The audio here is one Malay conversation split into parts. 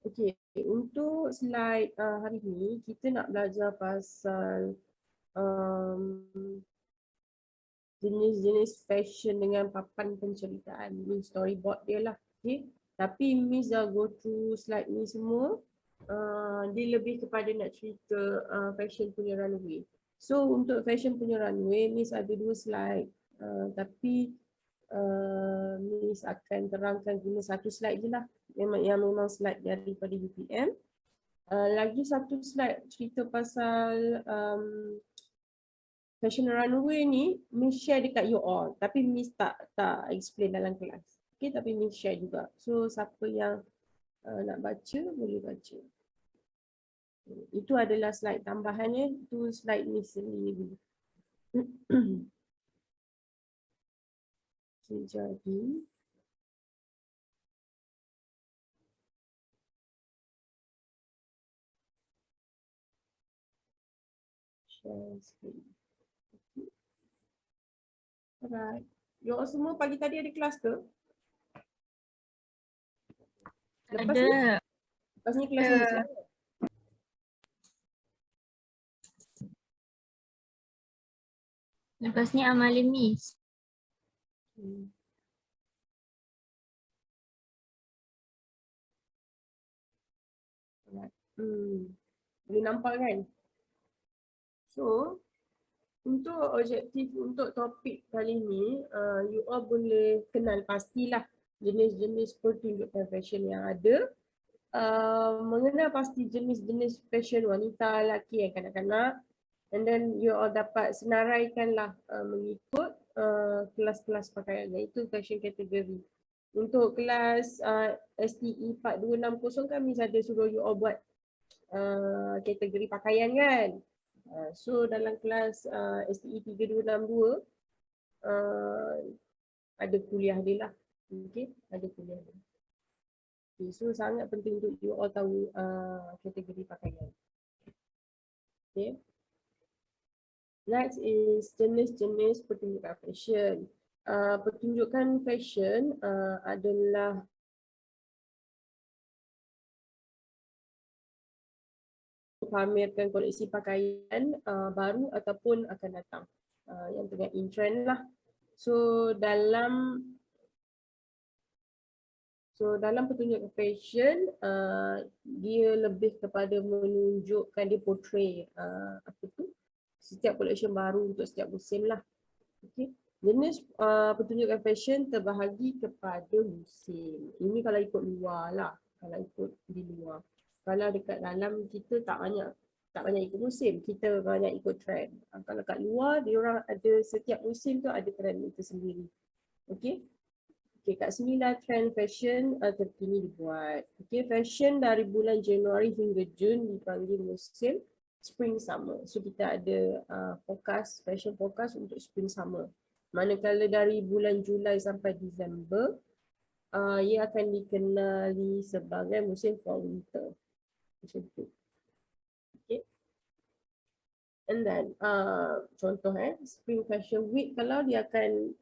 Okey, untuk slide hari ni kita nak belajar pasal jenis-jenis fashion dengan papan penceritaan. Ni storyboard dia lah. Okay. Tapi Miss dah go through slide ni semua. Dia lebih kepada nak cerita fashion punya runway. So untuk fashion punya runway, Miss ada 2 slide. Tapi Miss akan terangkan guna satu slide je lah. Memang slide daripada UPM. Lagi satu slide cerita pasal fashion runway ni Miss share dekat you all, tapi Miss tak explain dalam kelas. Okay, tapi Miss share juga. So siapa yang nak baca boleh baca. Itu adalah slide tambahannya, itu slide Miss sendiri. Okay, jadi share screen. Alright. You all semua pagi tadi ada kelas ke? Lepas Ada. ni? Lepas ni kelas Miss. Lepas ni amalan Miss. Boleh nampak kan? So, untuk objektif untuk topik kali ni, you all boleh kenal pastilah jenis-jenis pertunjukan fashion yang ada. Mengenal pasti jenis-jenis fashion wanita, lelaki dan kanak-kanak. And then you all dapat senaraikanlah mengikut kelas-kelas pakaian, iaitu fashion category. Untuk kelas STE 4260 kan Miss ada suruh you all buat kategori pakaian kan. So dalam kelas STE 3262 ada kuliah dia lah. Okay, ada kuliah dia. Okay, so sangat penting untuk you all tahu kategori pakaian. Okay. Next is jenis-jenis pertunjukan fashion. Pertunjukan fashion adalah pamerkan koleksi pakaian baru ataupun akan datang yang tengah in trend lah. So dalam pertunjukan fashion dia lebih kepada menunjukkan, dia portray apa tu, setiap collection baru untuk setiap musim lah. Okay. Jenis pertunjukan fashion terbahagi kepada musim. Ini kalau ikut luar lah, kalau ikut di luar. Kalau dekat dalam kita tak banyak ikut musim, kita banyak ikut trend. Kalau kat luar dia orang ada setiap musim tu ada trend itu sendiri. Okey. Okey, kat sinilah trend fashion terkini dibuat. Okey, fashion dari bulan Januari hingga Jun dipanggil musim spring summer. So kita ada forecast, fashion forecast untuk spring summer. Manakala dari bulan Julai sampai Disember ia akan dikenali sebagai musim fall winter. Macam tu. Okay. And then contoh Spring Fashion Week, kalau dia akan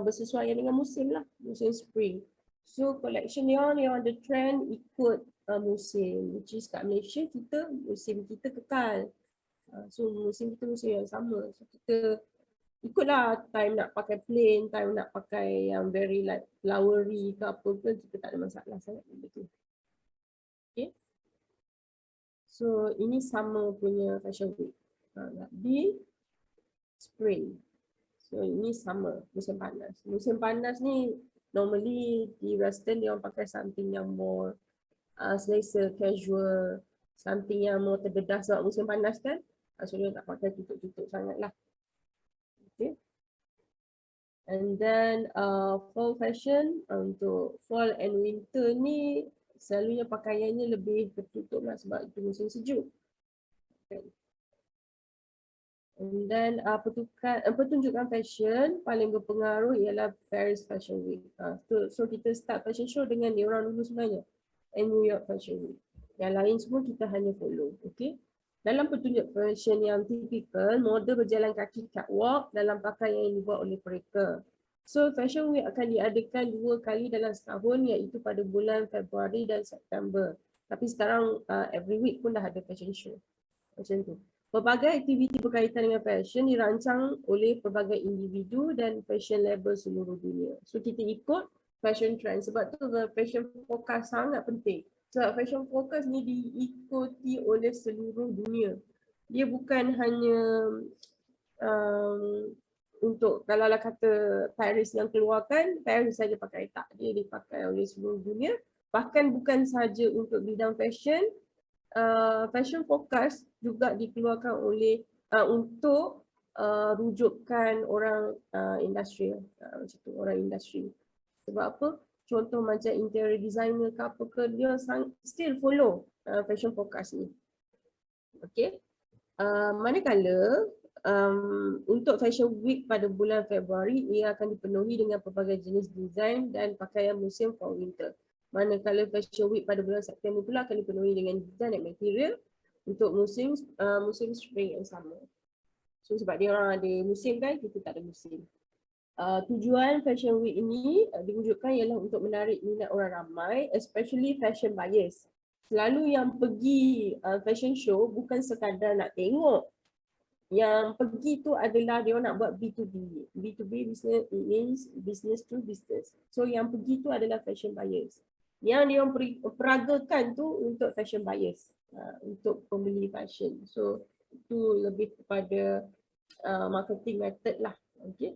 bersesuaian dengan musim lah, musim spring. So collection yang ada trend ikut musim, which is kat Malaysia kita musim kita kekal. So musim kita musim yang sama. So kita ikutlah time nak pakai plain, time nak pakai yang very like flowery ke apa ke, kita tak ada masalah sangat betul. Okay. So ini sama punya fashion week. Di spring. So ini sama musim panas. Musim panas ni normally di western dia orang pakai something yang more selesa, casual, something yang more terdedah sebab musim panas kan. So dia tak pakai tutup-tutup sangat lah. Okay. And then fall fashion, untuk fall and winter ni selalunya pakaiannya lebih tertutup lah sebab itu musim sejuk. Okay. And then pertunjukan fashion paling berpengaruh ialah Paris Fashion Week. So kita start fashion show dengan dia orang dulu sebenarnya. And New York Fashion Week. Yang lain semua kita hanya follow. Okay. Dalam pertunjuk fashion yang tipikal, model berjalan kaki catwalk dalam pakaian yang dibuat oleh mereka. So Fashion Week akan diadakan 2 kali dalam setahun, iaitu pada bulan Februari dan September. Tapi sekarang every week pun dah ada fashion show. Macam tu. Pelbagai aktiviti berkaitan dengan fashion dirancang oleh pelbagai individu dan fashion label seluruh dunia. So kita ikut fashion trend, sebab tu fashion forecast sangat penting. Sebab fashion forecast ni diikuti oleh seluruh dunia. Dia bukan hanya untuk kalau lah kata Paris yang keluarkan, Paris saja pakai, tak, dia dipakai oleh seluruh dunia. Bahkan bukan sahaja untuk bidang fashion, fashion forecast juga dikeluarkan oleh untuk rujukan orang industri, macam tu, orang industri. Sebab apa? Contoh macam interior designer ke apa ke, dia still follow fashion forecast ni. Okay. Manakala untuk Fashion Week pada bulan Februari, ia akan dipenuhi dengan pelbagai jenis desain dan pakaian musim fall winter. Manakala Fashion Week pada bulan September pula akan dipenuhi dengan desain dan material untuk musim spring and summer. So sebab dia orang ada musim kan, kita tak ada musim. Tujuan Fashion Week ini diwujudkan ialah untuk menarik minat orang ramai, especially fashion buyers. Selalu yang pergi fashion show bukan sekadar nak tengok. Yang pergi tu adalah dia nak buat B2B. B2B business, it means business to business. So yang pergi tu adalah fashion buyers. Yang dia peragakan tu untuk fashion buyers, untuk pembeli fashion. So itu lebih kepada marketing method lah. Okay.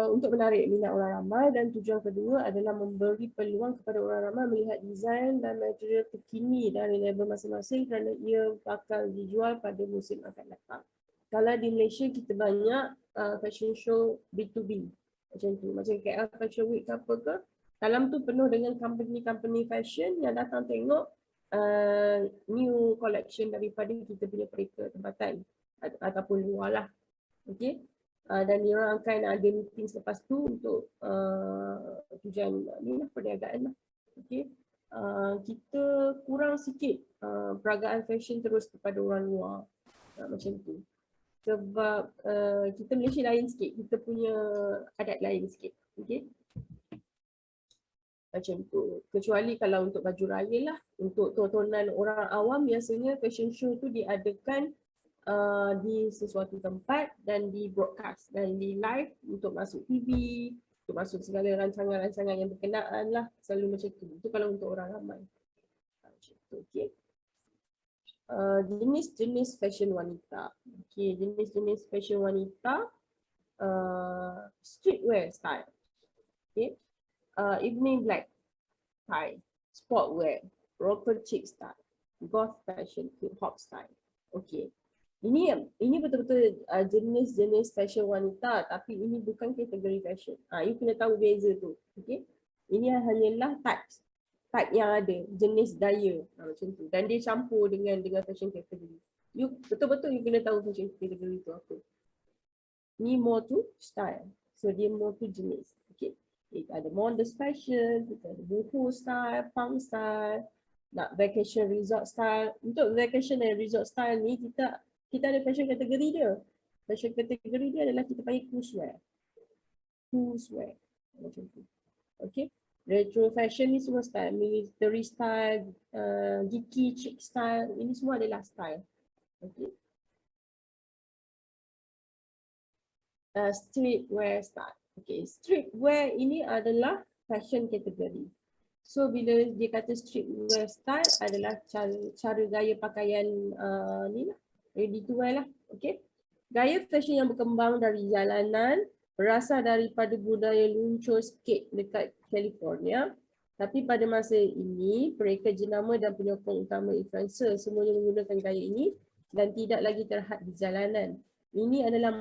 Untuk menarik minat orang ramai, dan tujuan kedua adalah memberi peluang kepada orang ramai melihat desain dan material terkini dari label masing-masing kerana ia bakal dijual pada musim akan datang. Kalau di Malaysia kita banyak fashion show B2B macam tu, macam KL Fashion Week ke apa ke, dalam tu penuh dengan company-company fashion yang datang tengok new collection daripada kita punya pereka tempatan ataupun luar lah. Okay. Dan dia orang akan ada meeting selepas tu untuk tujuan ni lah, perniagaan lah. Okay. Kita kurang sikit peragaan fashion terus kepada orang luar, macam tu. Sebab kita Malaysia lain sikit, kita punya adat lain sikit. Okay. Macam tu. Kecuali kalau untuk baju raya lah, untuk tontonan orang awam, biasanya fashion show tu diadakan di sesuatu tempat dan di broadcast dan di live untuk masuk TV, untuk masuk segala rancangan-rancangan yang berkenaan lah, selalu macam tu. Itu kalau untuk orang ramai. Macam tu, okay. Jenis-jenis fashion wanita. Okay, jenis-jenis fashion wanita, streetwear style. Okay. Evening black style, sportwear, rocker chic style, goth fashion, hip hop style. Okay. Ini betul-betul jenis-jenis fashion wanita, tapi ini bukan kategori fashion. You kena tahu beza tu. Okay? Ini hanyalah type yang ada, jenis gaya macam tu. Dan dia campur dengan fashion kategori. You betul-betul you kena tahu fashion kategori tu apa. Ni more to style. So dia more to jenis. Okay. Kita ada modest fashion, kita ada boho style, punk style, nak vacation resort style. Untuk vacation dan resort style ni kita ada fashion kategori dia. Fashion kategori dia adalah kita panggil cruise wear. Cruise wear. Macam tu. Okay. Retro fashion ni semua style. Military style, geeky chic style. Ini semua adalah style. Okay. Streetwear style. Okay. Streetwear ini adalah fashion kategori. So bila dia kata streetwear style adalah cara gaya pakaian ni lah. Ready to wear lah. Okay. Gaya fashion yang berkembang dari jalanan berasal daripada budaya luncur skate dekat California. Tapi pada masa ini, mereka jenama dan penyokong utama influencer semuanya menggunakan gaya ini dan tidak lagi terhad di jalanan. Ini adalah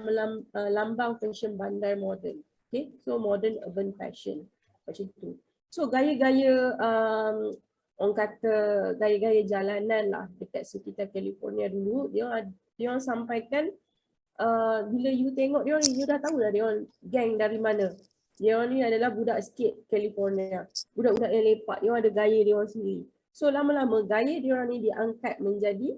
lambang fashion bandar moden. Okay. So modern urban fashion. Macam tu. So gaya-gaya orang kata gaya-gaya jalanan lah dekat sekitar California dulu, dia orang sampaikan bila you tengok dia orang, you dah tahu dah dia orang gang dari mana. Dia orang ni adalah budak skate California, budak-budak yang lepak, dia orang ada gaya dia orang sendiri. So lama-lama gaya dia orang ni diangkat menjadi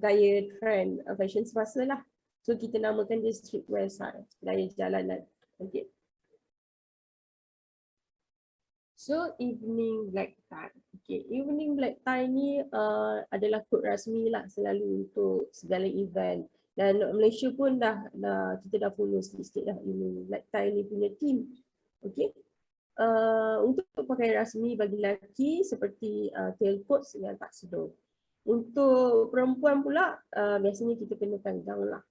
gaya trend fashion semasa lah. So kita namakan dia streetwear style, gaya jalanan. Okay. So evening black tie. Okay, evening black tie ni adalah kod rasmi lah selalu untuk segala event. Dan Malaysia pun dah kita dah follow sikit-sikit dah evening black tie ni punya team. Okay. Untuk pakaian rasmi bagi lelaki seperti tailcoat dengan tuxedo. Untuk perempuan pula biasanya kita kenakan gown lah.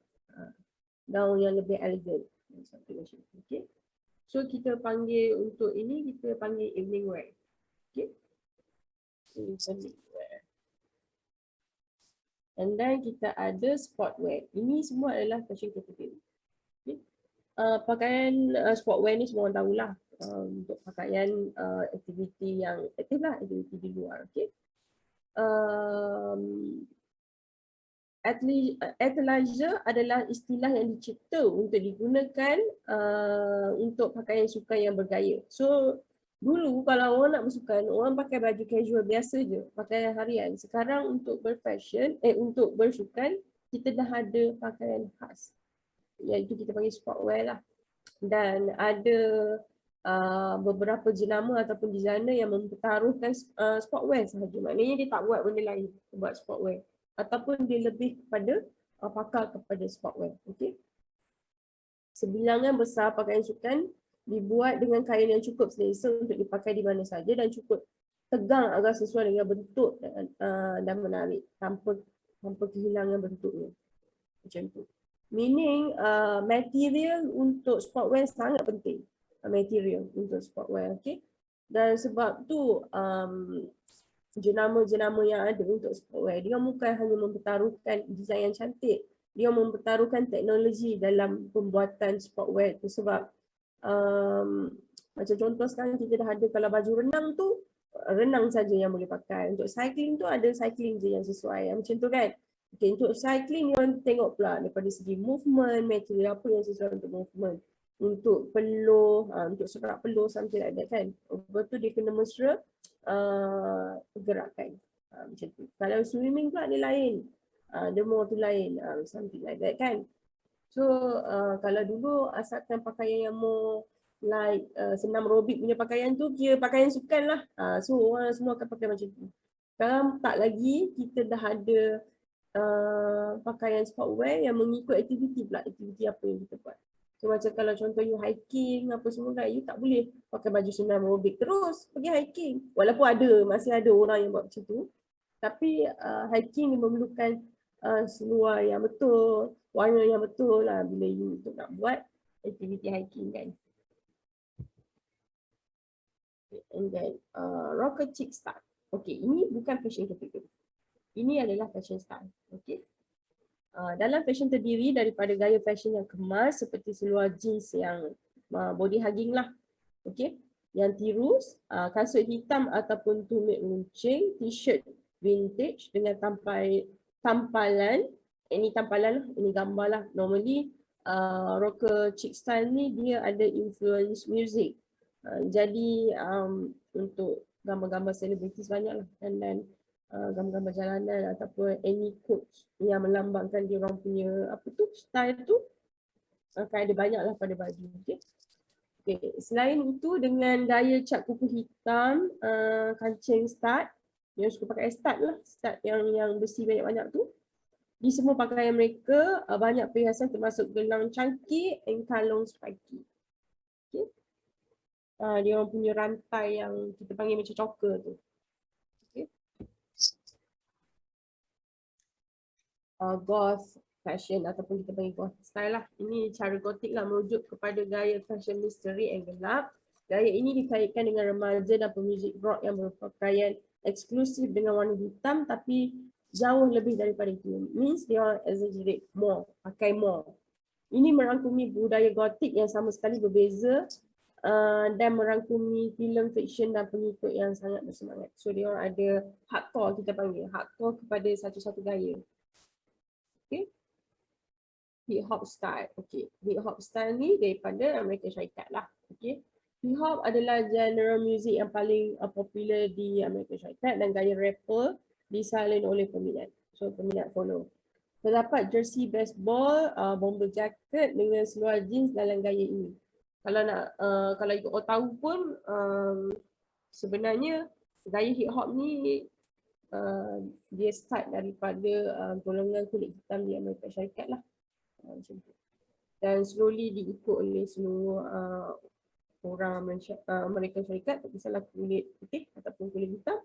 Gown yang lebih elegan. Okay. So kita panggil untuk ini, kita panggil evening wear. Okay. Evening wear. And then kita ada sport wear. Ini semua adalah fashion category. Okay. Pakaian sport wear ni semua orang tahulah. Untuk pakaian aktiviti yang aktif lah, aktiviti di luar. Okay. Athleisure adalah istilah yang dicipta untuk digunakan untuk pakaian sukan yang bergaya. So dulu kalau orang nak bersukan, orang pakai baju casual biasa je, pakaian harian. Sekarang untuk untuk bersukan, kita dah ada pakaian khas, iaitu kita panggil sportwear lah. Dan ada beberapa jenama ataupun designer yang mempertaruhkan sportwear sahaja. Maknanya dia tak buat benda lain, dia buat sportwear. Ataupun dia lebih kepada pakar kepada sportwear. Okay. Sebilangan besar pakaian sukan dibuat dengan kain yang cukup selesa untuk dipakai di mana saja dan cukup tegang agar sesuai dengan bentuk dan menarik tanpa kehilangan bentuknya. Macam tu. Meaning material untuk sportwear sangat penting. Material untuk sportwear. Okay. Dan sebab tu jenama-jenama yang ada untuk sportwear, dia bukan hanya mempertaruhkan desain yang cantik, dia mempertaruhkan teknologi dalam pembuatan sportwear tu. Sebab macam contoh sekarang kita dah ada, kalau baju renang tu renang saja yang boleh pakai, untuk cycling tu ada cycling je yang sesuai, macam tu kan. Okay, untuk cycling dia orang tengok pula daripada segi movement, material apa yang sesuai untuk movement, untuk peluh, untuk serak peluh, something like that kan. Lepas tu dia kena mesra pergerakan, macam tu. Kalau swimming pula dia lain, dia more tu lain, something like that kan. So kalau dulu asalkan pakaian yang more like senam aerobik punya pakaian tu, kira pakaian sukan lah. So orang semua akan pakai macam tu. Sekarang tak lagi, kita dah ada pakaian sportwear yang mengikut aktiviti pula, aktiviti apa yang kita buat. So macam kalau contoh you hiking apa semua kan, you tak boleh pakai baju senam aerobik terus pergi hiking. Walaupun masih ada orang yang buat macam tu. Tapi hiking memerlukan seluar yang betul, warna yang betul lah bila you untuk nak buat aktiviti hiking kan. And then rocker chic style. Okay, ini bukan fashion category. Ini adalah fashion style. Okay. Dalam fashion terdiri daripada gaya fashion yang kemas seperti seluar jeans yang body hugging lah. Okay. Yang tirus, kasut hitam ataupun tumit runcing, t-shirt vintage dengan tampalan. Ini tampalan lah, ini gambar lah. Normally rocker chic style ni dia ada influence music. Jadi untuk gambar-gambar selebritis banyak lah. Dan gambar-gambar jalanan ataupun any quotes yang melambangkan dia orang punya apa tu, style tu, akan ada banyak lah pada baju. Okay. Okay. Selain itu, dengan gaya cat kuku hitam, kancing stud, yang suka pakai stud lah, stud yang besi banyak-banyak tu, di semua pakaian mereka banyak perhiasan termasuk gelang cangkir and kalung spiky. Okay. Dia orang punya rantai yang kita panggil macam choker tu. Goth fashion ataupun kita panggil goth style lah. Ini cara gotik lah, merujuk kepada gaya fashion misteri and gelap. Gaya ini dikaitkan dengan remaja dan pemuzik rock yang berpakaian eksklusif dengan warna hitam tapi jauh lebih daripada itu. Means they are exaggerate more, pakai more. Ini merangkumi budaya gotik yang sama sekali berbeza dan merangkumi filem fiction dan pengikut yang sangat bersemangat. So dia orang ada hardcore, kita panggil hardcore kepada satu-satu gaya. Okay. Hip hop style. Okay. Hip hop style ni daripada Amerika Syarikat lah. Okay. Hip hop adalah genre muzik yang paling popular di Amerika Syarikat dan gaya rapper disalin oleh peminat. So peminat follow. Terdapat jersey baseball, bomber jacket dengan seluar jeans dalam gaya ini. Kalau you all tahu pun sebenarnya gaya hip hop ni dia start daripada golongan kulit hitam di Amerika Syarikat lah. Macam tu. Dan slowly diikut oleh seluruh orang Amerika Syarikat, tak kisahlah kulit putih ataupun kulit hitam,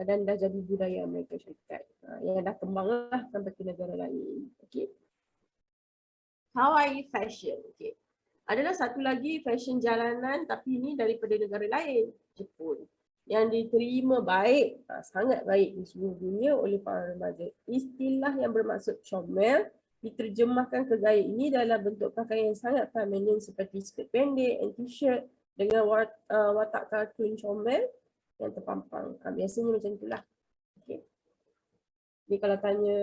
dan dah jadi budaya Amerika Syarikat yang dah kembang lah sampai ke negara lain. Okay. Hawaii fashion. Okay. Adalah satu lagi fashion jalanan tapi ini daripada negara lain, Jepun. Yang diterima baik, sangat baik di seluruh dunia oleh para remaja. Istilah yang bermaksud comel diterjemahkan ke gaya ini dalam bentuk pakaian yang sangat feminin seperti skirt pendek and t-shirt dengan watak kartun comel yang terpampang. Biasanya macam itulah. Okay. Jadi kalau tanya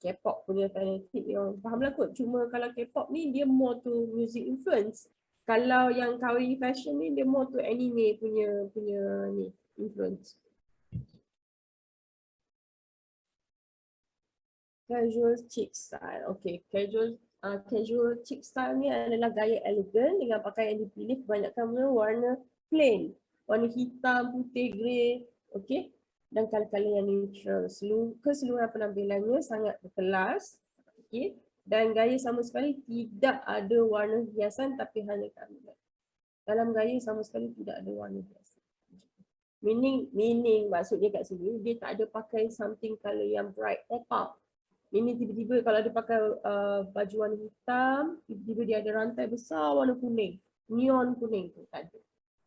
K-pop punya fanatik yang faham lah kot. Cuma kalau K-pop ni dia more to music influence. Kalau yang kawaii fashion ni dia more to anime punya ni influence. Casual chic style. Okay, casual chic style ni adalah gaya elegan dengan pakaian yang dipilih kebanyakan warna plain. Warna hitam, putih, grey. Okay. Dan color-color yang neutral. Keseluruhan penampilannya sangat berkelas. Okay. Dan gaya sama sekali tidak ada warna hiasan tapi hanya kandungan. Dalam gaya sama sekali tidak ada warna hiasan. Meaning maksudnya kat sini dia tak ada pakai something color yang bright pop up. Ini tiba-tiba kalau dia pakai baju warna hitam, tiba-tiba dia ada rantai besar warna kuning. Neon kuning tu tak ada.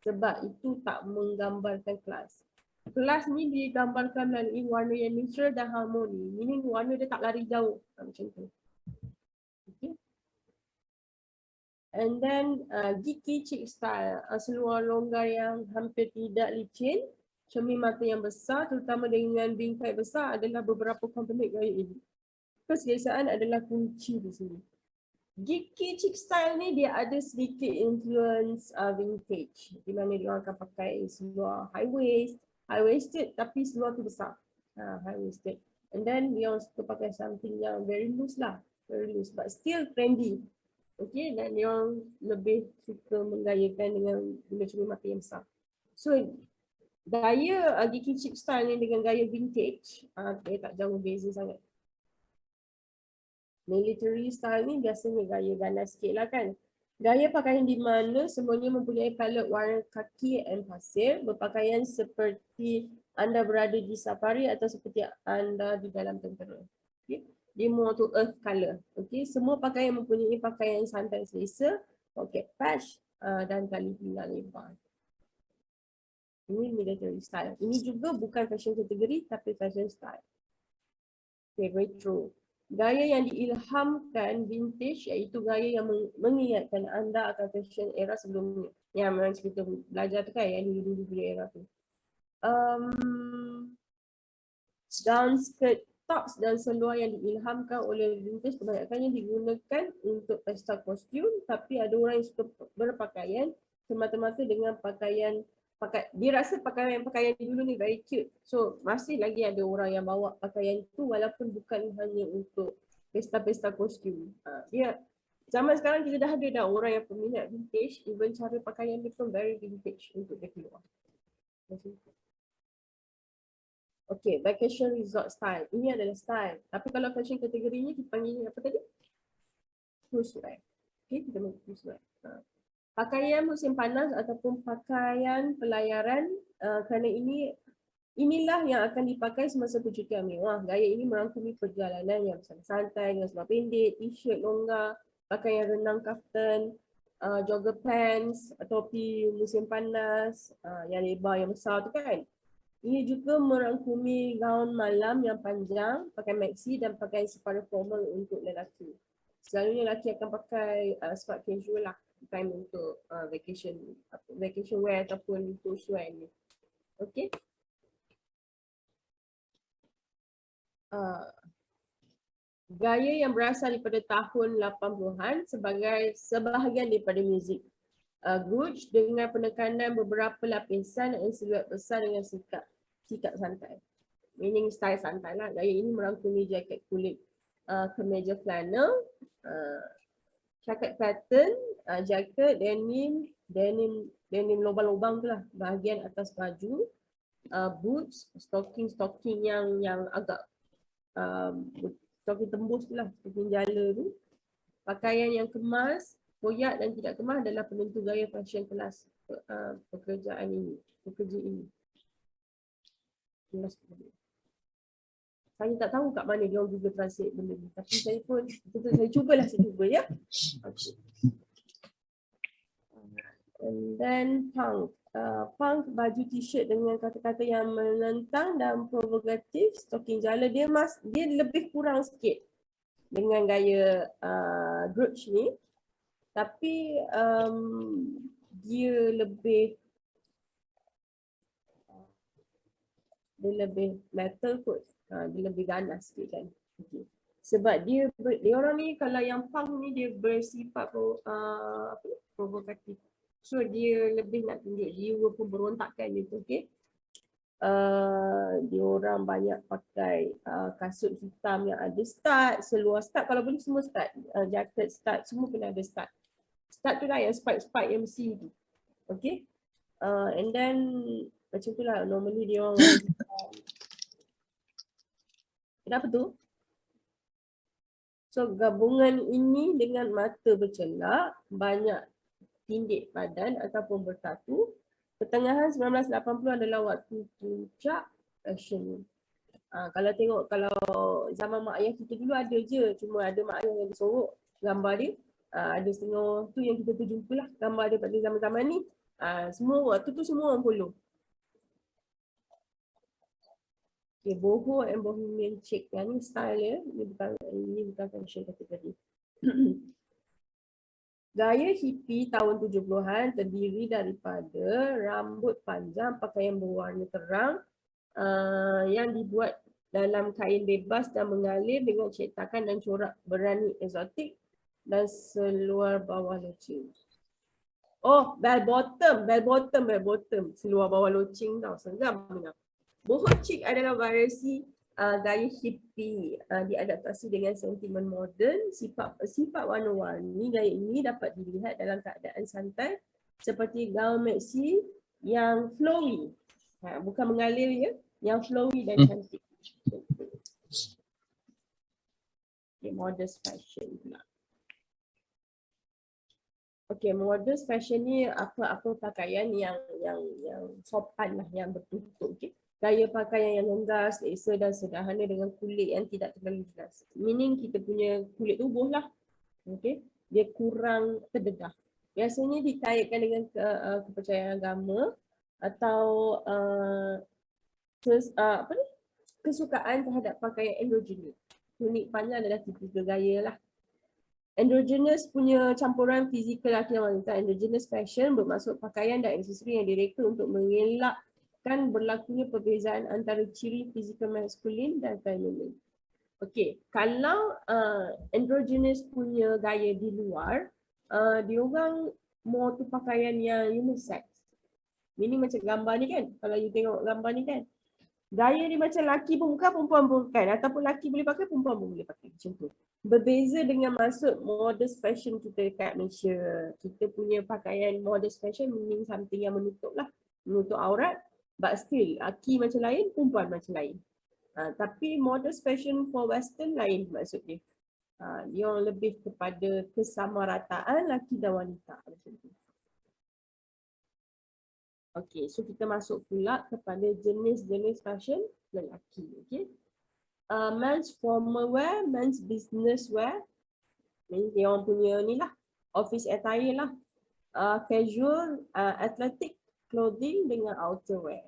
Sebab itu tak menggambarkan kelas. Kelas ni digambarkan melalui warna yang neutral dan harmoni. Meaning warna dia tak lari jauh. Macam tu. Okay. And then geeky chic style. Seluar longgar yang hampir tidak licin. Cermin mata yang besar terutama dengan bingkai besar adalah beberapa komponen gaya ini. Keselesaan adalah kunci di sini. Geeky chic style ni dia ada sedikit influence vintage. Di mana dia orang akan pakai seluar high-waisted tapi seluar tu besar. High-waisted. And then dia orang suka pakai something yang very loose lah. Very loose but still trendy. Okay, dan dia orang lebih suka menggayakan dengan guna cermin mata yang besar. So, gaya geeky chic style ni dengan gaya vintage, dia tak jauh beza sangat. Military style ni biasanya gaya ganas sikit lah kan. Gaya pakaian di mana semuanya mempunyai palet warna kaki dan pasir, berpakaian seperti anda berada di safari atau seperti anda di dalam tentera. Okay. Dia more to earth color. Okay. Semua pakaian mempunyai pakaian santai selesa, pocket patch dan tali pinggang lebar. Ini military style. Ini juga bukan fashion kategori tapi fashion style. Okay, retro. Gaya yang diilhamkan vintage iaitu gaya yang mengingatkan anda akan fashion era sebelumnya. Yang memang kita belajar tu kan yang dulu-dulu punya era tu. Down skirt tops dan seluar yang diilhamkan oleh vintage kebanyakannya digunakan untuk pesta kostum tapi ada orang yang suka berpakaian semata-mata dengan dia rasa pakaian dulu ni very cute. So masih lagi ada orang yang bawa pakaian tu walaupun bukan hanya untuk pesta-pesta kostum. Dia zaman sekarang kita dah ada orang yang peminat vintage, even cara pakaian dia pun very vintage untuk dia keluar. Okay, vacation resort style. Ini adalah style. Tapi kalau fashion kategorinya kita panggil apa tadi? Cruise wear. Okay, kita panggil cruise wear. Pakaian musim panas ataupun pakaian pelayaran kerana inilah yang akan dipakai semasa percutian mewah. Gaya ini merangkumi perjalanan yang santai dengan seluar pendek, t-shirt longgar, pakaian renang kaftan, jogger pants, topi musim panas yang lebar yang besar tu kan. Ini juga merangkumi gaun malam yang panjang, pakai maxi dan pakaian separuh formal untuk lelaki. Selalunya lelaki akan pakai smart casual lah. Time untuk vacation wear ataupun cruise wear ni. Okay. Gaya yang berasal daripada tahun 80-an sebagai sebahagian daripada muzik grunge dengan penekanan beberapa lapisan dan siluet besar dengan sikap santai. meaning style santai lah. Gaya ini merangkumi jaket kulit kemeja flannel, jaket pattern, jaket denim lubang-lubang tu lah, bahagian atas baju, boots, stocking yang agak stocking tembus tu lah, stocking jala tu. Pakaian yang kemas, koyak dan tidak kemas adalah penentu gaya fashion kelas pekerja ini. Saya tak tahu kat mana dia orang Google Translate benda ni, tapi saya pun saya cubalah, saya cuba ya. Okay. And then punk. Punk baju t-shirt dengan kata-kata yang menentang dan provokatif, stocking jala, dia lebih kurang sikit dengan gaya grunge ni, tapi dia lebih metal kot, dia lebih ganas sikit kan. Okay. Sebab dia orang ni, kalau yang punk ni dia bersifat provokatif. So dia lebih nak tunjuk jiwa pemberontakan dia tu, okey. Dia orang banyak pakai kasut hitam yang ada stud, seluar stud, kalau boleh semua stud, jaket stud, semua kena ada stud. Stud tu lah yang spike MC tu. Okay. And then macam tu lah, normally dia orang kenapa tu? So gabungan ini dengan mata bercelak, banyak tindik badan ataupun bertatu. Pertengahan 1980 adalah waktu puncak fashion. Kalau zaman mak ayah kita dulu ada je, cuma ada mak ayah yang disorok gambar dia. Ada setengah tu yang kita tu jumpalah gambar dia pada zaman-zaman ni. Semua waktu tu semua orang follow. Okay, boho and bohemian chic. Yang ni style dia, ini bukan fashion kategori. Gaya hippie tahun 70-an terdiri daripada rambut panjang, pakaian berwarna terang yang dibuat dalam kain bebas dan mengalir dengan cetakan dan corak berani eksotik dan seluar bawah loceng. Oh, bell bottom. Seluar bawah loceng tau, seram dengar. Boho chic adalah variasi gaya hippie diadaptasi dengan sentimen moden, sifat warna-warni. Gaya ini dapat dilihat dalam keadaan santai seperti gaun maxi yang flowy, bukan mengalir ya, yang flowy dan cantik. Okay, modest fashion pula. Okay, modest fashion ni apa pakaian yang sopan lah, yang bertutup. Okay. Gaya pakaian yang longgar, selesa dan sederhana dengan kulit yang tidak terlalu jelas. Meaning kita punya kulit tubuh lah. Okay. Dia kurang terdedah. Biasanya dikaitkan dengan kepercayaan agama atau kesukaan terhadap pakaian androgynous. Tunik panjang adalah tipikal gaya lah. Androgynous punya campuran fizikal lelaki dan wanita. Androgynous fashion bermaksud pakaian dan aksesori yang direka untuk mengelakkan berlakunya perbezaan antara ciri fizikal maskulin dan feminin. Okey, kalau androgynous punya gaya di luar, dia orang more tu pakaian yang unisex. Ini macam gambar ni kan, kalau you tengok gambar ni kan, gaya dia macam lelaki pun bukan, perempuan pun bukan, ataupun lelaki boleh pakai, perempuan pun boleh pakai, macam tu. Berbeza dengan maksud modest fashion kita kat Malaysia. Kita punya pakaian modest fashion meaning something yang menutup lah, menutup aurat, but still lelaki macam lain, perempuan macam lain. Tapi modest fashion for western lain maksud dia. Dia orang lebih kepada kesamarataan lelaki dan wanita macam tu. Okay, so kita masuk pula kepada jenis-jenis fashion lelaki. Okay. Men's formal wear, men's business wear. Dia orang punya ni lah, office attire lah. Casual, athletic clothing dengan outerwear.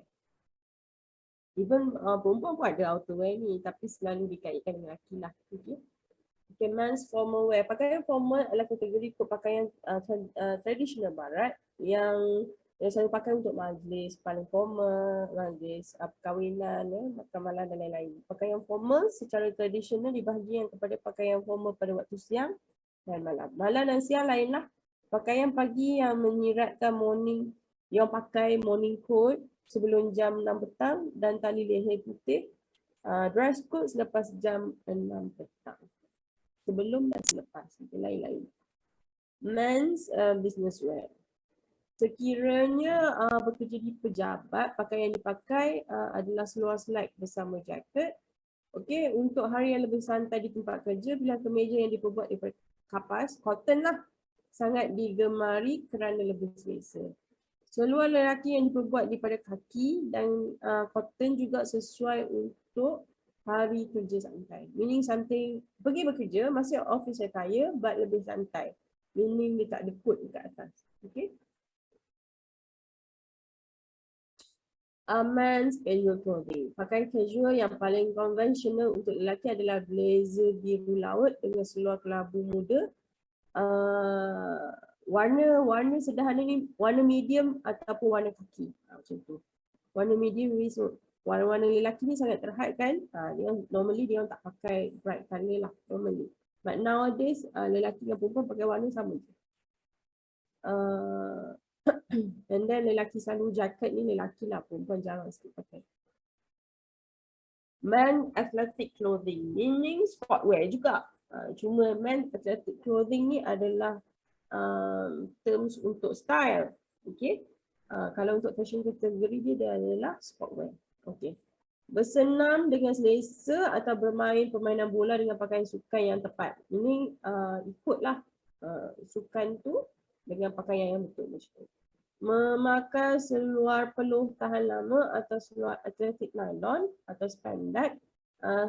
Even perempuan pun ada outerwear ni, tapi selalu dikaitkan dengan lelaki lah. Okay. Okay, men's formal wear. Pakaian formal adalah kategori pakaian tradisional barat yang selalu pakai untuk majlis paling formal, majlis perkahwinan, makan malam dan lain-lain. Pakaian formal secara tradisional dibahagikan kepada pakaian formal pada waktu siang dan malam. Malam dan siang lainlah. Pakaian pagi yang menyiratkan morning, yang pakai morning coat sebelum jam 6 petang dan tali leher putih Dress code selepas jam 6 petang. Sebelum dan selepas. Lain-lain. Men's business wear. Sekiranya bekerja di pejabat, pakaian yang dipakai adalah seluar slack bersama jaket. Okey, untuk hari yang lebih santai di tempat kerja, pilihan kemeja yang diperbuat daripada kapas, cotton lah, sangat digemari kerana lebih selesa. Seluar lelaki yang diperbuat daripada kaki dan cotton juga sesuai untuk hari kerja santai. Meaning santai, pergi bekerja, masih office attire but lebih santai. Meaning dia tak ada coat dekat atas. Okay. Men's casual clothing. Pakaian casual yang paling konvensional untuk lelaki adalah blazer biru laut dengan seluar kelabu muda. Warna sederhana ni warna medium ataupun warna kaki. Macam tu. Warna medium ni warna-warna lelaki ni sangat terhad kan. Normally dia orang tak pakai bright colour lah normally. But nowadays lelaki dan perempuan pakai warna sama je. And then lelaki selalu jaket ni lelaki lah, perempuan jarang sikit pakai. Men athletic clothing, meaning sportwear juga. Cuma men athletic clothing ni adalah terms untuk style. Okay. Kalau untuk fashion kategori dia adalah sportwear. Okay. Bersenam dengan selesa atau bermain permainan bola dengan pakaian sukan yang tepat. Ini ikutlah sukan tu dengan pakaian yang betul. Memakai seluar peluh tahan lama atau seluar atletik nylon atau spandex,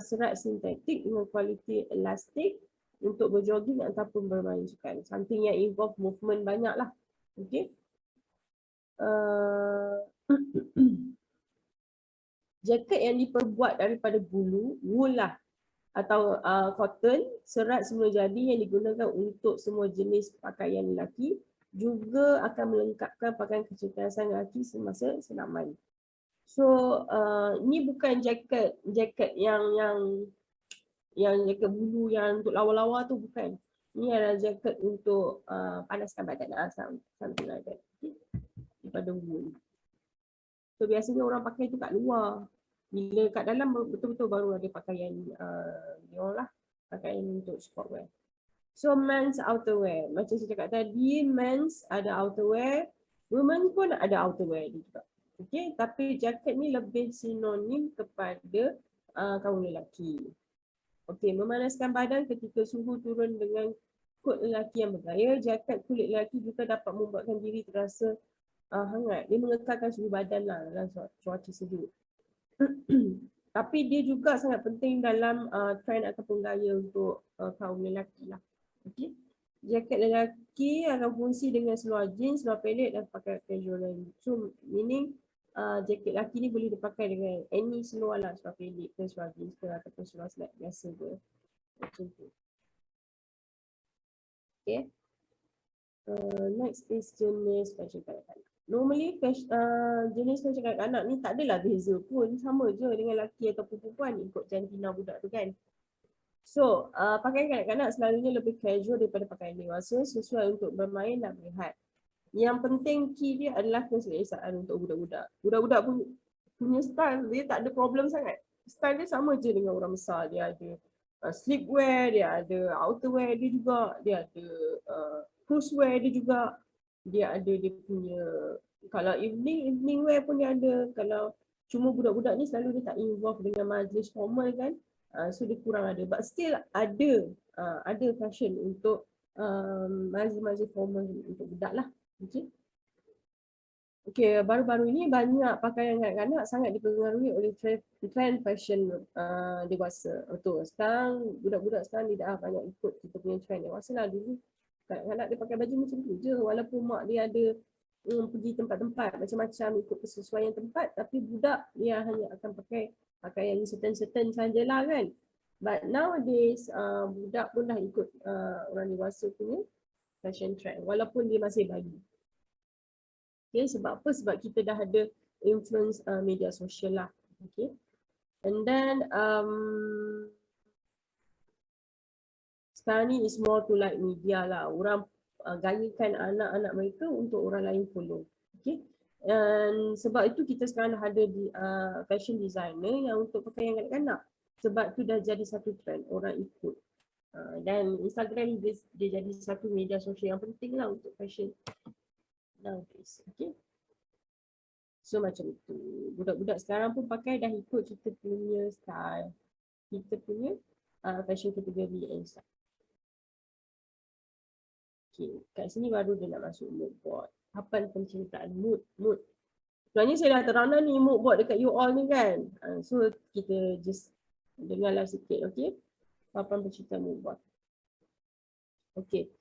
serat sintetik dengan kualiti elastik untuk berjogging ataupun bermain sukan. Something yang involve movement banyak lah. Okay. Jaket yang diperbuat daripada bulu, wool lah atau cotton, serat semula jadi yang digunakan untuk semua jenis pakaian lelaki juga akan melengkapkan pakaian kecerdasan lelaki semasa senaman. So ni bukan jaket yang jaket bulu yang untuk lawa-lawa tu bukan. Ni adalah jaket untuk panaskan badan something like that. Okay. Daripada wool. So biasanya orang pakai tu kat luar. Bila kat dalam betul-betul baru ada pakaian lah, pakaian untuk sportwear. So men's outerwear, macam saya cakap tadi, men's ada outerwear, women pun ada outerwear juga. Okay, tapi jaket ni lebih sinonim kepada kaum lelaki. Okay, memanaskan badan ketika suhu turun dengan kot lelaki yang bergaya, jaket kulit lelaki juga dapat membuatkan diri terasa hangat. Dia mengekalkan suhu badan lah dalam cuaca sejuk. Tapi dia juga sangat penting dalam trend ataupun gaya untuk kaum lelaki lah. Okay. Jaket lelaki akan fungsi dengan seluar jeans, seluar pendek dan pakai casual lain. So meaning jaket lelaki ni boleh dipakai dengan any seluar lah, seluar pendek ke seluar jeans ke ataupun seluar slack biasa ke. Macam tu. Okay. Next is jenis fashion kanak-kanak. Normally jenis fashion kanak-kanak ni tak adalah beza pun, sama je dengan lelaki ataupun perempuan ikut jantina budak tu kan. So, pakaian kanak-kanak selalunya lebih casual daripada pakaian dewasa sesuai untuk bermain dan berehat. Yang penting key dia adalah keselesaan untuk budak-budak. Budak-budak pun punya style, dia tak ada problem sangat. Style dia sama je dengan orang besar. Dia ada sleepwear, dia ada outerwear dia juga, dia ada cruisewear dia juga. Dia ada dia punya, kalau evening wear pun dia ada. Kalau cuma budak-budak ni selalu dia tak involve dengan majlis formal kan. So dia kurang ada, but still ada fashion untuk majlis formal untuk budak lah. Okay, baru-baru ini banyak pakaian kanak-kanak sangat dipengaruhi oleh trend fashion dewasa. Betul, sekarang budak-budak sekarang dia dah banyak ikut kita punya trend dewasa lah. Dulu kanak-kanak dia pakai baju macam tu je, walaupun mak dia ada pergi tempat-tempat macam-macam ikut kesesuaian tempat, tapi budak dia hanya akan pakai pakaian certain sajalah kan. But nowadays budak pun dah ikut orang dewasa punya fashion trend walaupun dia masih bayi. Okay, sebab apa? Sebab kita dah ada influence media sosial lah. Okay. And then sekarang ni is more to like media lah. Orang gayakan anak-anak mereka untuk orang lain follow. Okay. Dan sebab itu kita sekarang dah ada di fashion designer yang untuk pakaian kanak-kanak. Sebab tu dah jadi satu trend, orang ikut. Dan Instagram dia jadi satu media sosial yang penting lah untuk fashion nowadays. Okay. So macam tu. Budak-budak sekarang pun pakai dah ikut kita punya style. Kita punya fashion category and style. Okay. Kat sini baru dia nak masuk mood board. Papan penceritaan mood. Sebenarnya saya dah terangkan ni mood board dekat you all ni kan. So kita just dengarlah sikit. Okay. Papan penceritaan mood board. Okay.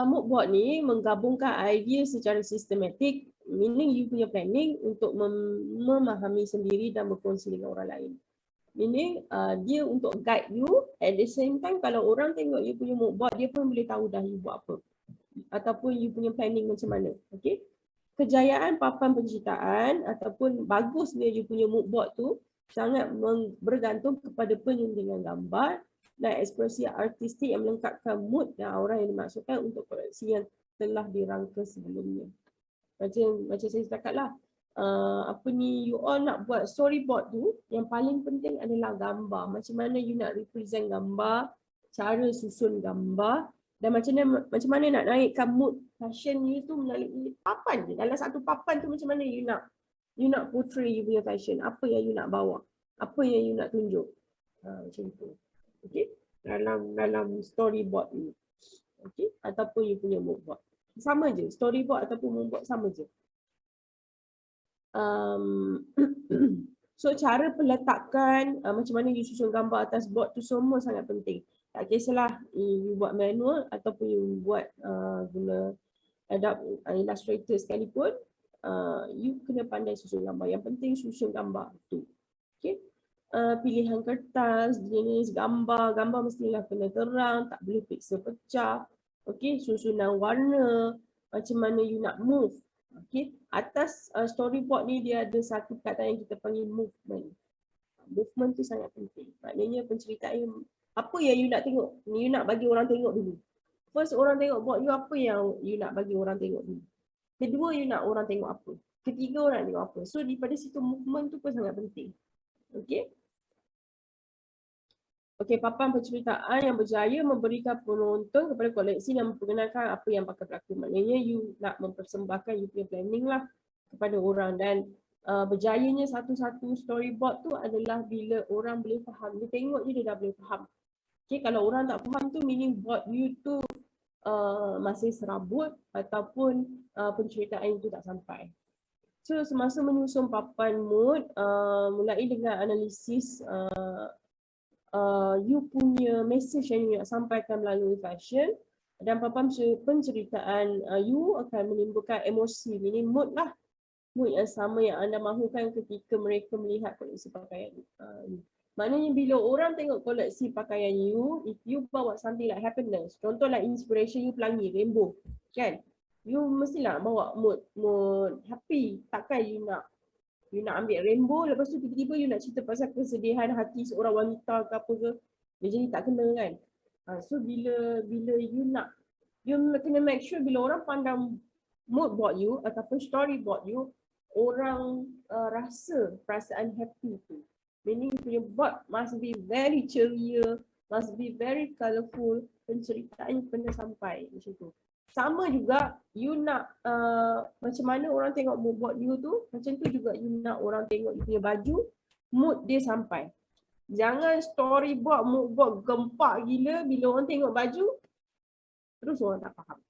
Mood board ni menggabungkan idea secara sistematik, meaning you punya planning untuk memahami sendiri dan berkongsi dengan orang lain. Meaning dia untuk guide you, at the same time kalau orang tengok you punya mood board, dia pun boleh tahu dah you buat apa. Ataupun you punya planning macam mana. Okay. Kejayaan papan penceritaan ataupun bagusnya you punya mood board tu sangat bergantung kepada penyuntingan gambar dan ekspresi artistik yang melengkapkan mood dan aura yang dimaksudkan untuk koleksi yang telah dirangka sebelumnya. Macam saya cakap lah, you all nak buat storyboard tu, yang paling penting adalah gambar. Macam mana you nak represent gambar, cara susun gambar dan macam mana nak naikkan mood fashion you tu melalui papan je. Dalam satu papan tu macam mana you nak portray you punya fashion, apa yang you nak bawa, apa yang you nak tunjuk. Macam tu. Okay, dalam storyboard ni. Okay, ataupun you punya mood board. Sama je, storyboard ataupun mood board sama je. So cara peletakan, macam mana you susun gambar atas board tu semua sangat penting. Tak kisahlah you buat manual ataupun you buat guna Adobe Illustrator sekalipun, you kena pandai susun gambar. Yang penting susun gambar tu. Okay. Pilihan kertas, jenis gambar mestilah kena terang, tak boleh pixel pecah. Okay, susunan warna, macam mana you nak move. Okay, atas storyboard ni dia ada satu kata yang kita panggil movement. Movement tu sangat penting. Maknanya penceritaan apa yang you nak tengok, you nak bagi orang tengok dulu. First orang tengok board you, apa yang you nak bagi orang tengok dulu. Kedua, you nak orang tengok apa. Ketiga, orang tengok apa. So daripada situ movement tu pun sangat penting. Okay. Okey, papan penceritaan yang berjaya memberikan penonton kepada koleksi dan memperkenalkan apa yang bakal berlaku. Maknanya you nak mempersembahkan you punya planning lah kepada orang dan berjayanya satu-satu storyboard tu adalah bila orang boleh faham. Dia tengok je dia dah boleh faham. Okey, kalau orang tak faham tu meaning board you tu masih serabut ataupun penceritaan itu tak sampai. So semasa menyusun papan mood, mulai dengan analisis you punya message yang you nak sampaikan melalui fashion dan papan penceritaan you akan menimbulkan emosi, ini mood lah. Mood yang sama yang anda mahukan ketika mereka melihat koleksi pakaian you. Maknanya bila orang tengok koleksi pakaian you, if you bawa something like happiness, contohlah inspiration you pelangi, rainbow, kan? You mestilah bawa mood happy. Takkan you nak ambil rainbow, lepas tu tiba-tiba you nak cerita pasal kesedihan hati seorang wanita ke apa ke, dia jadi tak kena kan. So bila you kena make sure bila orang pandang mood board you ataupun storyboard you, orang rasa perasaan happy tu. Meaning you punya board must be very ceria, must be very colourful, penceritaan kena sampai macam tu. Sama juga you nak macam mana orang tengok mood board you tu, macam tu juga you nak orang tengok you punya baju, mood dia sampai. Jangan storyboard, mood board gempak gila, bila orang tengok baju terus orang tak faham.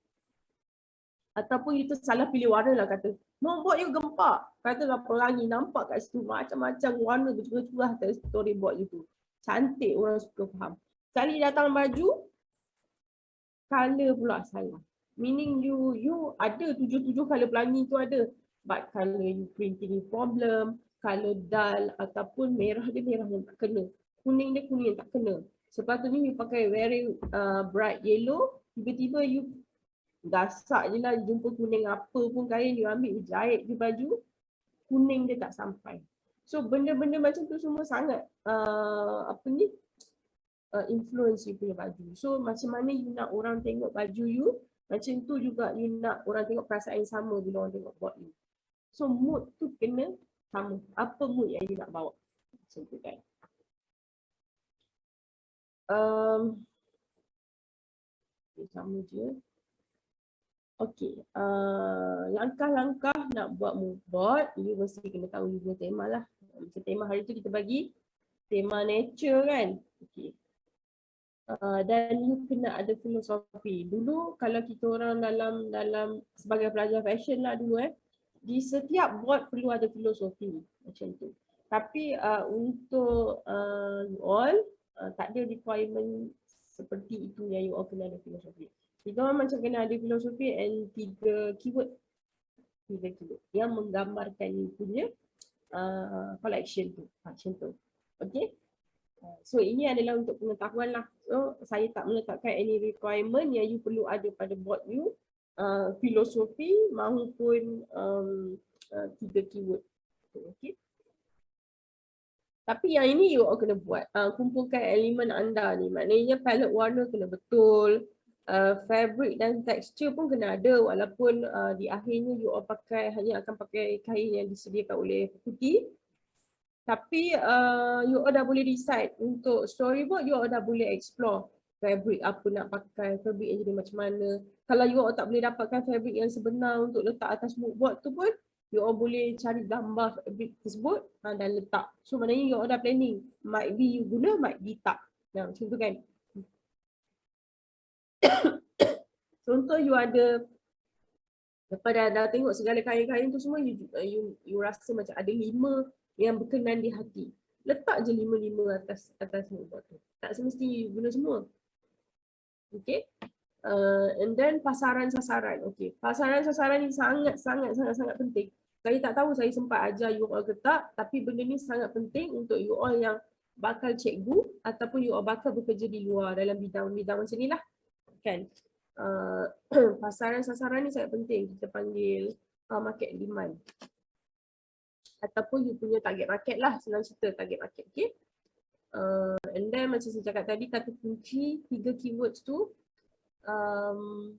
Ataupun you tu salah pilih warna lah kata, mood board you gempak, katalah pelangi nampak kat situ macam-macam warna bercurah-curah kat storyboard you tu. Cantik, orang suka faham. Sekali datang baju, colour pula salah. Meaning you ada 7 colour pelangi tu ada, but colour you printing problem, colour dull ataupun merah dia merah yang tak kena, kuning dia kuning yang tak kena. Sepatutnya you pakai very bright yellow, tiba-tiba you gasak je lah jumpa kuning apa pun kain, you ambil you jahit je baju, kuning dia tak sampai. So benda-benda macam tu semua sangat influence you punya baju. So macam mana you nak orang tengok baju you, macam tu juga you nak orang tengok perasaan yang sama bila orang tengok board you. So mood tu kena sama. Apa mood yang you nak bawa? Macam tu kan. Sama je. Okey, langkah-langkah nak buat mood board, you mesti kena tahu you punya tema lah. Macam tema hari tu kita bagi tema nature kan. Okey. Dan you kena ada filosofi. Dulu kalau kita orang dalam sebagai pelajar fashion lah dulu di setiap board perlu ada filosofi macam tu. Tapi untuk you all tak ada requirement seperti itu yang you all kena ada filosofi. Kita orang macam kena ada filosofi and 3 keyword yang menggambarkan you punya collection tu, macam tu. Okay. So ini adalah untuk pengetahuan lah. So saya tak meletakkan any requirement yang you perlu ada pada board you, filosofi maupun 3 keyword. Okay. Tapi yang ini you all kena buat, kumpulkan elemen anda ni. Maknanya palette warna kena betul, fabric dan tekstur pun kena ada walaupun di akhirnya you all hanya akan pakai kain yang disediakan oleh putih. Tapi you all dah boleh decide untuk storyboard, you all dah boleh explore fabric apa nak pakai, fabric yang jadi macam mana. Kalau you all tak boleh dapatkan fabric yang sebenar untuk letak atas moodboard tu pun, you all boleh cari gambar fabric tersebut dan letak. So maknanya you all dah planning. Might be you guna, might be tak. Nah, macam tu kan. Contoh you ada, lepas dah tengok segala kain-kain tu semua, you rasa macam ada 5 yang berkenan di hati. Letak je 5 atas moodboard tu. Tak semestinya you guna semua. Okay. And then pasaran sasaran. Okay. Pasaran sasaran ni sangat penting. Saya tak tahu saya sempat ajar you all ke tak, tapi benda ni sangat penting untuk you all yang bakal cikgu ataupun you all bakal bekerja di luar dalam bidang-bidang macam ni lah. Kan? Pasaran sasaran ni sangat penting. Kita panggil market demand. Ataupun you punya target market lah, senang cerita target market. Okay? And then macam saya cakap tadi, kata kunci 3 keywords tu,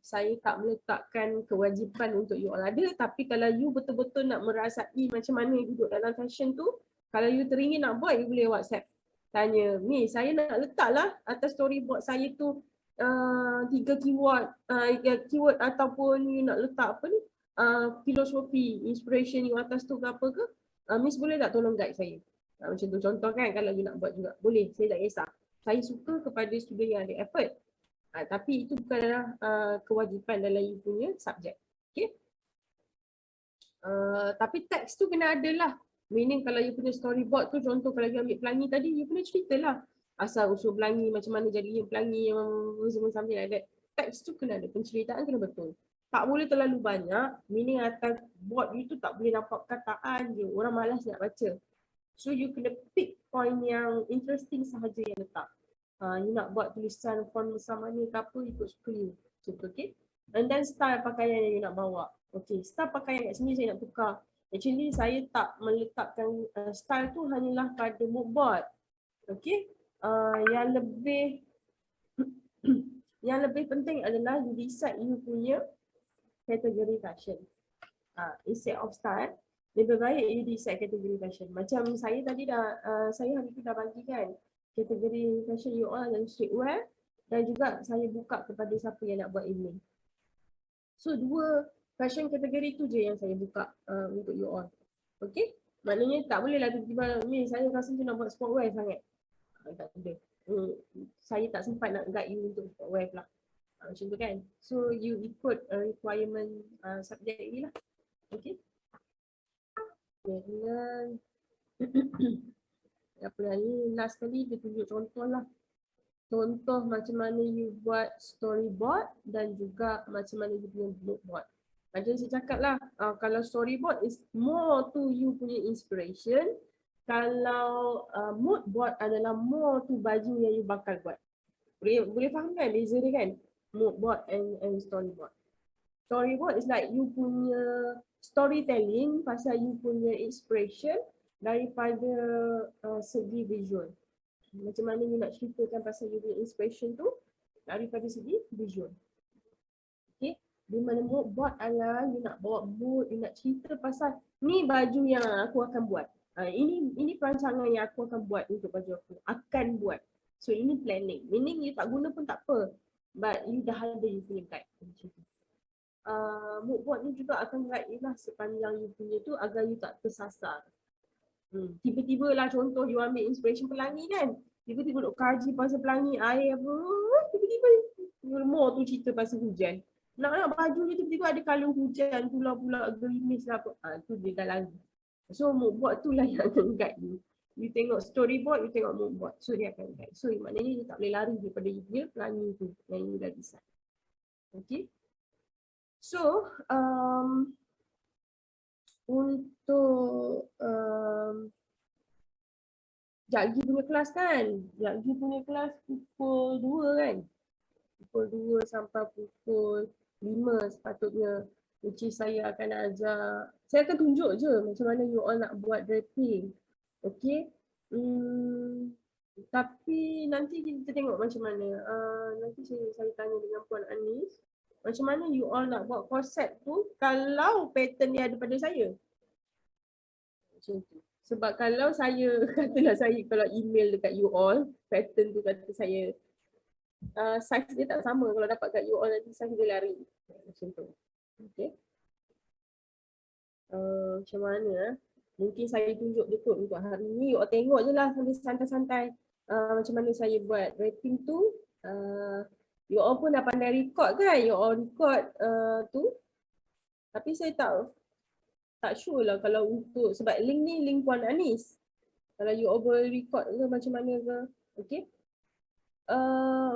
saya tak meletakkan kewajipan untuk you all ada, tapi kalau you betul-betul nak merasai macam mana duduk dalam fashion tu, kalau you teringin nak buat, you boleh WhatsApp tanya, ni saya nak letak lah atas storyboard saya tu 3 keyword, keyword ataupun you nak letak apa ni, filosofi, inspiration you atas tu ke apa ke, Miss boleh tak tolong guide saya? Macam tu contoh kan, kalau you nak buat juga, boleh, saya tak kisah. Saya suka kepada student yang ada effort. Tapi itu bukanlah kewajipan dalam you punya subjek. Okay? Tapi teks tu kena ada lah. Meaning kalau you punya storyboard tu, contoh kalau you ambil pelangi tadi, you kena cerita lah. Asal usul pelangi, macam mana jadinya pelangi yang something like that. Teks tu kena ada, penceritaan kena betul. Tak boleh terlalu banyak, meaning atas board you tu tak boleh nampak kataan je. Orang malas nak baca. So you kena pick point yang interesting sahaja yang letak. You nak buat tulisan font besar mana ke apa, ikut suka you. Contoh, okay. And then style pakaian yang you nak bawa. Okay, style pakaian kat sini saya nak tukar. Actually saya tak meletakkan style tu hanyalah pada moodboard. Okay. Yang lebih penting adalah you decide you punya kategori fashion. Instead of style, lebih baik you decide kategori fashion. Macam saya tadi saya hari tu dah bagi kan kategori fashion you all dan streetwear, dan juga saya buka kepada siapa yang nak buat evening. So 2 fashion kategori tu je yang saya buka untuk you all. Okay? Maknanya tak boleh lah tiba-tiba ni saya rasa tu nak buat sportwear sangat. Tak ada. Saya tak sempat nak guide you untuk sportwear pula. Macam tu kan. So you ikut requirement subjek ni lah. Okay? Dan apa ni, last kali dia tunjuk contoh lah. Contoh macam mana you buat storyboard dan juga macam mana you punya moodboard. Macam saya cakap lah, kalau storyboard is more to you punya inspiration. Kalau moodboard adalah more to baju yang you bakal buat. Boleh faham kan beza dia kan? Moodboard and storyboard. Storyboard is like you punya storytelling pasal you punya inspiration daripada segi visual. Macam mana you nak ceritakan pasal you punya inspiration tu daripada segi visual. Okay. Di mana mood board adalah you nak bawa mood, you nak cerita pasal ni baju yang aku akan buat. Ini perancangan yang aku akan buat untuk baju aku. Akan buat. So ini planning. Meaning you tak guna pun tak apa. But you dah ada you punya guide. Mood board ni juga akan guide you lah sepanjang you punya tu agar you tak tersasar. Tiba-tiba lah contoh you ambil inspiration pelangi kan. Tiba-tiba duk kaji pasal pelangi air apa. Tiba-tiba more tu cerita pasal hujan. Nak baju ni tiba-tiba ada colour hujan pula gerimis lah apa. Tu dia dah lari. So mood board tu lah yang akan guide you. You tengok storyboard, you tengok mood board. So dia akan guide. So maknanya you tak boleh lari daripada dia pelangi tu yang you dah decide. Okay. So untuk Jagi punya kelas kan. Jagi punya kelas pukul 2 kan. Pukul 2 sampai pukul 5 sepatutnya. Which is saya akan ajar. Saya akan tunjuk je macam mana you all nak buat draping. Okay. Tapi nanti kita tengok macam mana. Nanti saya tanya dengan Puan Anis. Macam mana you all nak buat konsep tu kalau pattern dia ada pada saya. Macam tu. Sebab kalau saya, katalah saya kalau email dekat you all, pattern tu kata saya, size dia tak sama. Kalau dapat kat you all nanti size dia lari. Macam tu. Okay. Macam mana? Mungkin saya tunjuk dia kot untuk hari ni. You all tengok je lah sambil santai-santai. Macam mana saya buat wrapping tu. You all pun dah pandai record kan? You all record tu. Tapi saya tak sure lah kalau untuk, sebab link ni link Puan Anis. Kalau you all boleh record ke macam mana ke. Okay.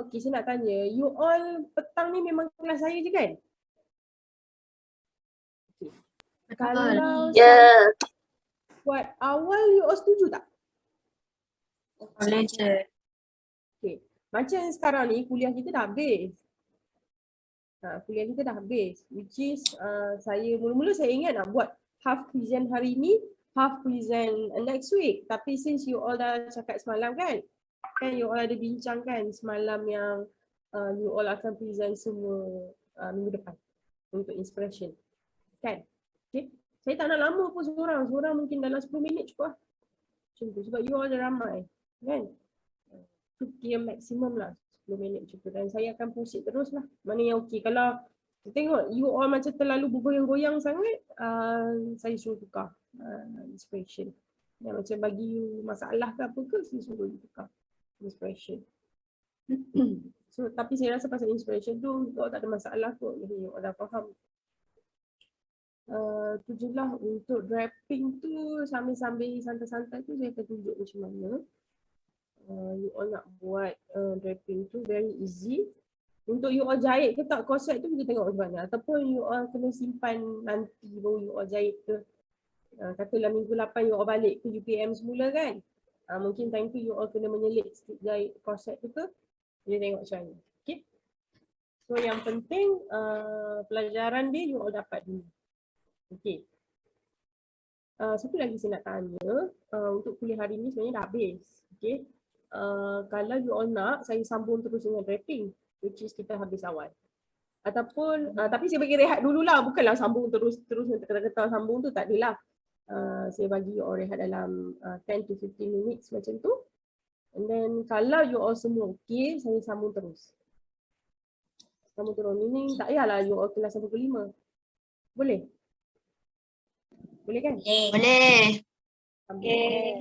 Okay, saya nak tanya. You all petang ni memang kelas saya je kan? Okay. Kalau saya buat awal, you all setuju tak? Boleh je. Okay. Macam sekarang ni kuliah kita dah habis. Kuliah kita dah habis. Which is saya mula-mula saya ingat nak buat half present hari ni, half present next week. Tapi since you all dah cakap semalam kan you all ada bincang kan semalam yang you all akan present semua minggu depan untuk inspiration. Kan? Okay. Saya tak nak lama pun seorang mungkin dalam 10 minit cukup lah. Macam tu. Sebab you all ada ramai. Kan? Itu kira maksimum lah 10 minit macam tu. Dan saya akan proceed terus lah. Mana yang okey. Kalau tengok you all macam terlalu bergoyang-goyang sangat, saya suruh tukar inspiration. Yang macam bagi you masalah ke apa ke, saya suruh you tukar inspiration. So, tapi saya rasa pasal inspiration tu, you all tak ada masalah kot. Jadi you all dah faham. Tu je lah untuk draping tu, sambil-sambil santai-santai tu saya akan tunjuk macam mana. You all nak buat draping tu very easy. Untuk you all jahit ke tak korset tu kita tengok macam mana. Ataupun you all kena simpan nanti baru you all jahit ke. Katalah minggu 8 you all balik ke UPM semula kan. Mungkin time tu you all kena menyelit sikit jahit korset tu ke. Kita tengok macam mana. Okay. So yang penting pelajaran dia you all dapat dulu. Okay. Satu lagi saya nak tanya. Untuk kuliah hari ni sebenarnya dah habis. Okay. Kalau you all nak saya sambung terus dengan draping. Which is kita habis awal. Ataupun, tapi saya bagi rehat dululah. Bukanlah sambung terus kata-kata sambung tu, tak adalah. Saya bagi you all rehat dalam 10 to 15 minutes macam tu. And then kalau you all semua okay, saya sambung terus. Sambung terus. Meaning tak payahlah you all kelas 1/5. Boleh? Boleh kan? Boleh. Okay.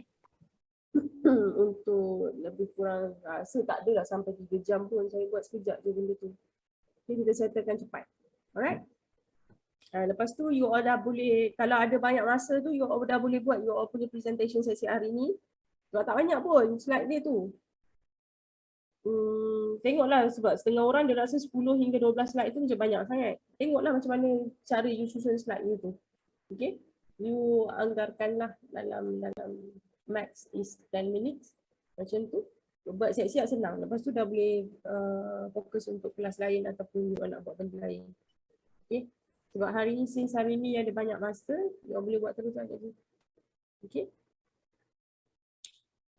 Untuk lebih kurang rasa tak adalah sampai 3 jam pun, saya buat sekejap je benda tu. Okay, kita settlekan cepat. Alright? Lepas tu you all dah boleh, kalau ada banyak masa tu you all dah boleh buat you all punya presentation sesi hari ni. Kalau tak banyak pun slide dia tu. Tengoklah sebab setengah orang dia rasa 10 hingga 12 slide tu macam banyak sangat. Tengoklah macam mana cara you susun slide you tu. Okay? You anggarkanlah dalam max is 10 minutes. Macam tu. Buat siap-siap senang. Lepas tu dah boleh fokus untuk kelas lain ataupun you nak buat benda lain. Okay. Sebab hari ni, since hari ni ada banyak masa, you boleh buat terus lah kat situ. Okay.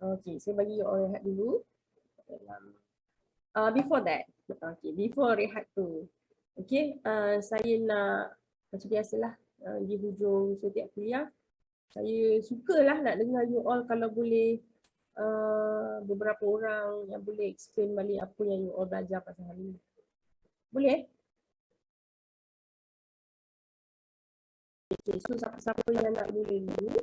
Okay, saya bagi you all rehat dulu. Before that, okay, before rehat tu, Okey, saya nak macam biasalah di hujung setiap kuliah, saya sukalah nak dengar you all kalau boleh beberapa orang yang boleh explain balik apa yang you all belajar pasal hari ni. Boleh? Okay, so siapa-siapa yang nak mula dulu,